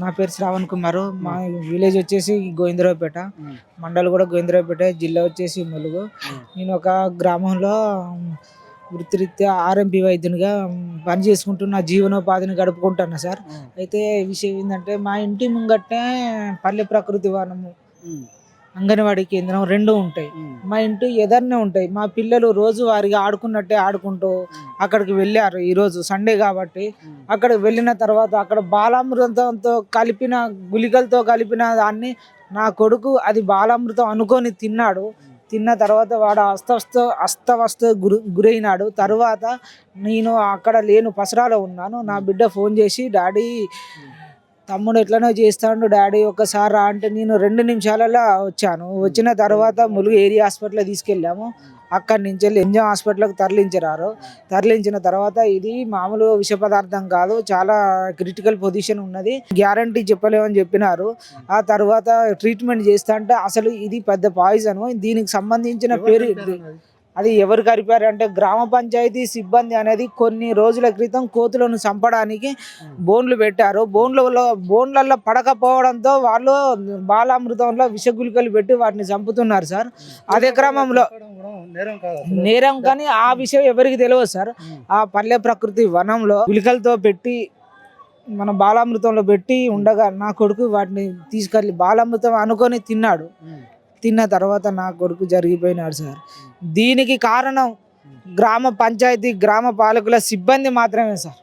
నా పేరు శ్రావణ్ కుమార్. మా విలేజ్ వచ్చేసి గోవిందరావుపేట, మండల్ కూడా గోవిందరావుపేట, జిల్లా వచ్చేసి ములుగు. నేను ఒక గ్రామంలో వృత్తిరీత్యా ఆర్ఎంపీ వైద్యునిగా పని చేసుకుంటూ నా జీవనోపాధిని గడుపుకుంటున్నా సార్. అయితే విషయం ఏంటంటే, మా ఇంటి ముంగట్నే పల్లె ప్రకృతి వనము, అంగన్వాడీ కేంద్రం రెండు ఉంటాయి. మా ఇంటి ఎదర్నే ఉంటాయి. మా పిల్లలు రోజు వారిగా ఆడుకున్నట్టే ఆడుకుంటూ అక్కడికి వెళ్ళారు. ఈరోజు సండే కాబట్టి అక్కడికి వెళ్ళిన తర్వాత అక్కడ బాలామృతంతో కలిపిన గుళికలతో కలిపిన దాన్ని నా కొడుకు అది బాలామృతం అనుకొని తిన్నాడు. తిన్న తర్వాత వాడు అస్తవస్త గురైనాడు. తర్వాత నేను అక్కడ లేను, పసరాలో ఉన్నాను. నా బిడ్డ ఫోన్ చేసి, డాడీ తమ్ముడు ఎట్లనో చేస్తాడు డాడీ, ఒక్కసారి రా అంటే నేను 2 నిమిషాలలో వచ్చాను. వచ్చిన తర్వాత ములుగు ఏరియా హాస్పిటల్ తీసుకెళ్ళాము. అక్కడి నుంచి వెళ్ళి ఎంజామ్ హాస్పిటల్కి తరలించిన తర్వాత ఇది మామూలు విష పదార్థం కాదు, చాలా క్రిటికల్ పొజిషన్ ఉన్నది, గ్యారంటీ చెప్పలేమని చెప్పినారు. ఆ తర్వాత ట్రీట్మెంట్ చేస్తా అంటే అసలు ఇది పెద్ద పాయిజన్. దీనికి సంబంధించిన పేరు అది ఎవరు కలిపారంటే గ్రామ పంచాయతీ సిబ్బంది అనేది కొన్ని రోజుల క్రితం కోతులను చంపడానికి బోన్లు పెట్టారు. బోన్లలో పడకపోవడంతో వాళ్ళు బాలామృతంలో విషగుళికలు పెట్టి వాటిని చంపుతున్నారు సార్. అదే క్రమంలో నేరం కానీ ఆ విషయం ఎవరికి తెలియదు సార్. ఆ పల్లె ప్రకృతి వనంలో గుళికలతో పెట్టి మన బాలామృతంలో పెట్టి ఉండగా నా కొడుకు వాటిని తీసుకెళ్ళి బాలామృతం అనుకొని తిన్నాడు. తిన్న తర్వాత నా కొడుకు జరిగిపోయినాడు సార్. దీనికి కారణం గ్రామ పంచాయతీ గ్రామ పాలకుల సిబ్బంది మాత్రమే సార్.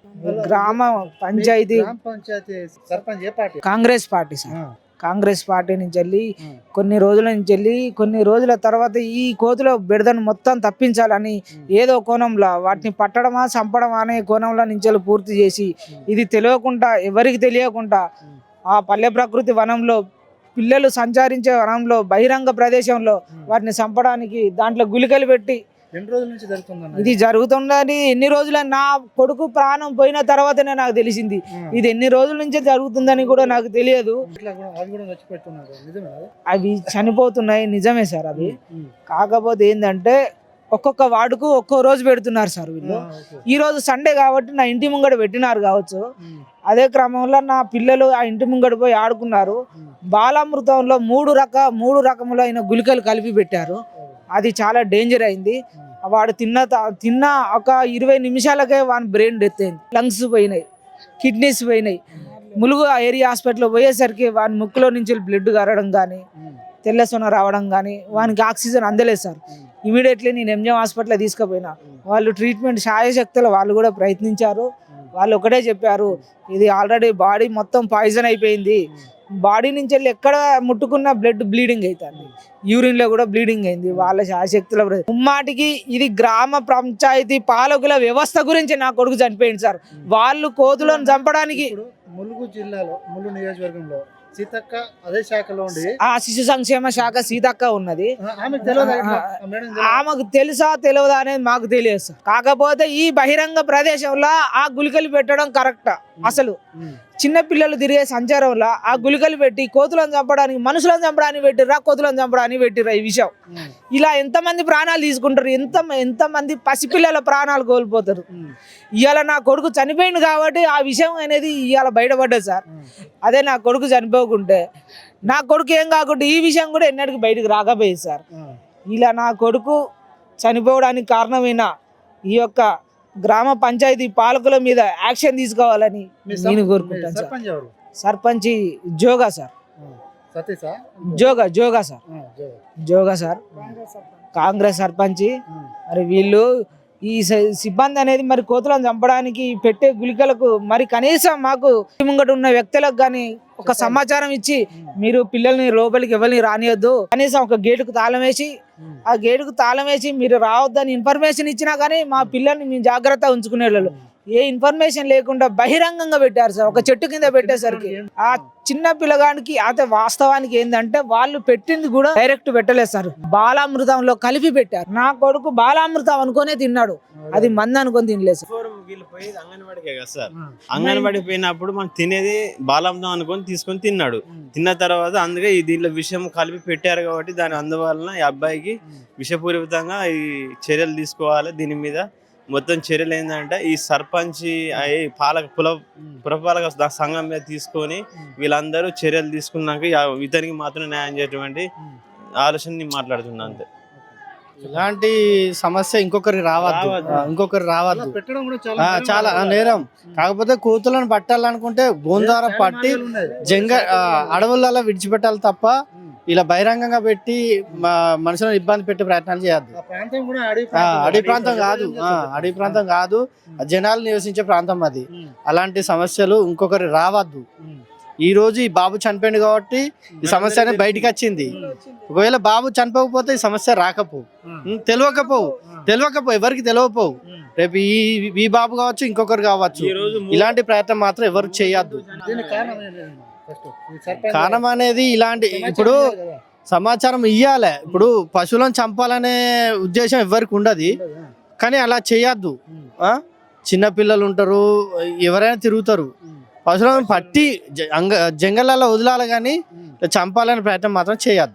గ్రామ panchayat Congress party sir. Congress party నుంచి వెళ్ళి కొన్ని రోజుల తర్వాత ఈ కోతుల బెడదను మొత్తం తప్పించాలని ఏదో కోణంలో వాటిని పట్టడమా చంపడమా అనే కోణంలో నుంచి పూర్తి చేసి, ఇది తెలియకుండా ఎవరికి తెలియకుండా ఆ పల్లె ప్రకృతి వనంలో పిల్లలు సంచరించే వనంలో బహిరంగ ప్రదేశంలో వాటిని చంపడానికి దాంట్లో గుళికలు పెట్టి ఇది జరుగుతుందని ఎన్ని రోజుల నా కొడుకు ప్రాణం పోయిన తర్వాతనే నాకు తెలిసింది. ఇది ఎన్ని రోజుల నుంచే జరుగుతుందని కూడా నాకు తెలియదు. అవి చనిపోతున్నాయి, నిజమే సార్. అవి కాకపోతే ఏంటంటే ఒక్కొక్క వార్డుకు ఒక్కో రోజు పెడుతున్నారు సార్ వీళ్ళు. ఈ రోజు సండే కాబట్టి నా ఇంటి ముంగడ పెట్టినారు కావచ్చు. అదే క్రమంలో నా పిల్లలు ఆ ఇంటి ముంగడ పోయి ఆడుకున్నారు. బాలామృతంలో మూడు రకములైన గుళికలు కలిపి పెట్టారు. అది చాలా డేంజర్ అయింది. వాడు తిన్న ఒక 20 నిమిషాలకే వాని బ్రెయిన్ డెత్ అయింది. లంగ్స్ పోయినాయి, కిడ్నీస్ పోయినాయి. ములుగు ఏరియా హాస్పిటల్ పోయేసరికి వాని ముక్కులో నుంచి బ్లడ్ గారడం కానీ, తెల్లసొన రావడం కానీ, వానికి ఆక్సిజన్ అందలేదు సార్. ఇమీడియట్లీ నేను ఎంజామ్ హాస్పిటల్ తీసుకుపోయినా. వాళ్ళు ట్రీట్మెంట్ శాయశక్తులు వాళ్ళు కూడా ప్రయత్నించారు. వాళ్ళు ఒకటే చెప్పారు, ఇది ఆల్రెడీ బాడీ మొత్తం పాయిజన్ అయిపోయింది. బాడీ నుంచి వెళ్ళి ఎక్కడ ముట్టుకున్న బ్లడ్ బ్లీడింగ్ అవుతుంది, యూరిన్లో కూడా బ్లీడింగ్ అయింది. వాళ్ళ శాయశక్తుల ముమ్మాటికి ఇది గ్రామ పంచాయతీ పాలకుల వ్యవస్థ గురించి నా కొడుకు చనిపోయింది సార్. వాళ్ళు కోతులను చంపడానికి ములుగు జిల్లాలో ములుగు నియోజకవర్గంలో సీతక్క అదే శాఖలో ఉండి ఆ శిశు సంక్షేమ శాఖ సీతక్క ఉన్నది. ఆమెకు తెలుసా తెలియదా అనేది మాకు తెలియదు సార్. కాకపోతే ఈ బహిరంగ ప్రదేశంలో ఆ గుళికలు పెట్టడం కరెక్ట్. అసలు చిన్న పిల్లలు తిరిగే సంచారంలో ఆ గుళికలు పెట్టి కోతులను చంపడానికి, మనుషులను చంపడానికి పెట్టిర్రా, కోతులను చంపడానికి పెట్టిర్రా. ఈ విషయం ఇలా ఎంతమంది ప్రాణాలు తీసుకుంటారు, ఎంతమంది పసిపిల్లల ప్రాణాలు కోల్పోతారు. ఇవాళ నా కొడుకు చనిపోయింది కాబట్టి ఆ విషయం అనేది ఇవాళ బయటపడ్డది సార్. అదే నా కొడుకు చనిపోకుంటే, నా కొడుకు ఏం కాకుండా ఈ విషయం కూడా ఎన్నటికి బయటకు రాకపోయేది సార్. ఇలా నా కొడుకు చనిపోవడానికి కారణమైన ఈ యొక్క గ్రామ పంచాయతీ పాలకుల మీద యాక్షన్ తీసుకోవాలని నేను కోరుకుంటాను sir. Sarpanch జోగా sir, జోగా sir, Congress sarpanch. మరి వీళ్ళు ఈ సిబ్బంది అనేది మరి కోతులను చంపడానికి పెట్టే గుళికలకు మరి కనీసం మాకు ముంగట ఉన్న వ్యక్తులకు కానీ ఒక సమాచారం ఇచ్చి, మీరు పిల్లల్ని లోపలికి ఎవరిని రానియొద్దు, కనీసం ఒక గేటుకు తాళం వేసి మీరు రావద్దని ఇన్ఫర్మేషన్ ఇచ్చినా కానీ మా పిల్లల్ని మేము జాగ్రత్తగా ఉంచుకునే వాళ్ళు. ఏ ఇన్ఫర్మేషన్ లేకుండా బహిరంగంగా పెట్టారు సార్. ఒక చెట్టు కింద పెట్టేసరికి ఆ చిన్న పిల్లగానికి అయితే వాస్తవానికి ఏంటంటే వాళ్ళు పెట్టింది కూడా డైరెక్ట్ పెట్టలేదు సార్, బాలామృతంలో కలిపి పెట్టారు. నా కొడుకు బాలామృతం అనుకునే తిన్నాడు, అది మంది అనుకొని తినలేదు సార్. అంగన్వాడి పోయినప్పుడు మనం తినేది బాలామృతం అనుకొని తీసుకొని తిన్నాడు. తిన్న తర్వాత అందుకే దీంట్లో విషయం కలిపి పెట్టారు కాబట్టి అందువలన ఈ అబ్బాయికి విషపూరితంగా ఈ చర్యలు తీసుకోవాలి. దీని మీద మొత్తం చర్యలు ఏంటంటే ఈ సర్పంచ్ పురపాలక సంఘం మీద తీసుకొని వీళ్ళందరూ చర్యలు తీసుకున్నాక ఇతనికి మాత్రం న్యాయం చేయటువంటి ఆలోచన మాట్లాడుతున్నా అంతే. ఇలాంటి సమస్య ఇంకొకరికి రావద్దు పెట్టడం కూడా చాలా నేరం. కాకపోతే కోతులను పట్టాలనుకుంటే గోందార పట్టి అడవులలో విడిచిపెట్టాలి తప్ప ఇలా బహిరంగంగా పెట్టి మనుషులను ఇబ్బంది పెట్టే ప్రయత్నాలు చేయొద్దు. అడవి ప్రాంతం కాదు, జనాలు నివసించే ప్రాంతం అది. అలాంటి సమస్యలు ఇంకొకరి రావద్దు. ఈ రోజు ఈ బాబు చనిపోయింది కాబట్టి ఈ సమస్య అనేది బయటికి వచ్చింది. ఒకవేళ బాబు చనిపోకపోతే ఈ సమస్య తెలియకపోవు ఎవరికి తెలియకపోవు. రేపు ఈ బాబు కావచ్చు, ఇంకొకరు కావచ్చు. ఇలాంటి ప్రయత్నం మాత్రం ఎవరు చేయొద్దు. కారణం అనేది ఇలాంటి ఇప్పుడు సమాచారం ఇయ్యాలి. ఇప్పుడు పశువులను చంపాలనే ఉద్దేశం ఎవరికి ఉండదు, కానీ అలా చేయొద్దు. చిన్నపిల్లలు ఉంటారు, ఎవరైనా తిరుగుతారు. పశువులను పట్టి జంగళ్ళలో వదిలాలి, కానీ చంపాలనే ప్రయత్నం మాత్రం చేయొద్దు.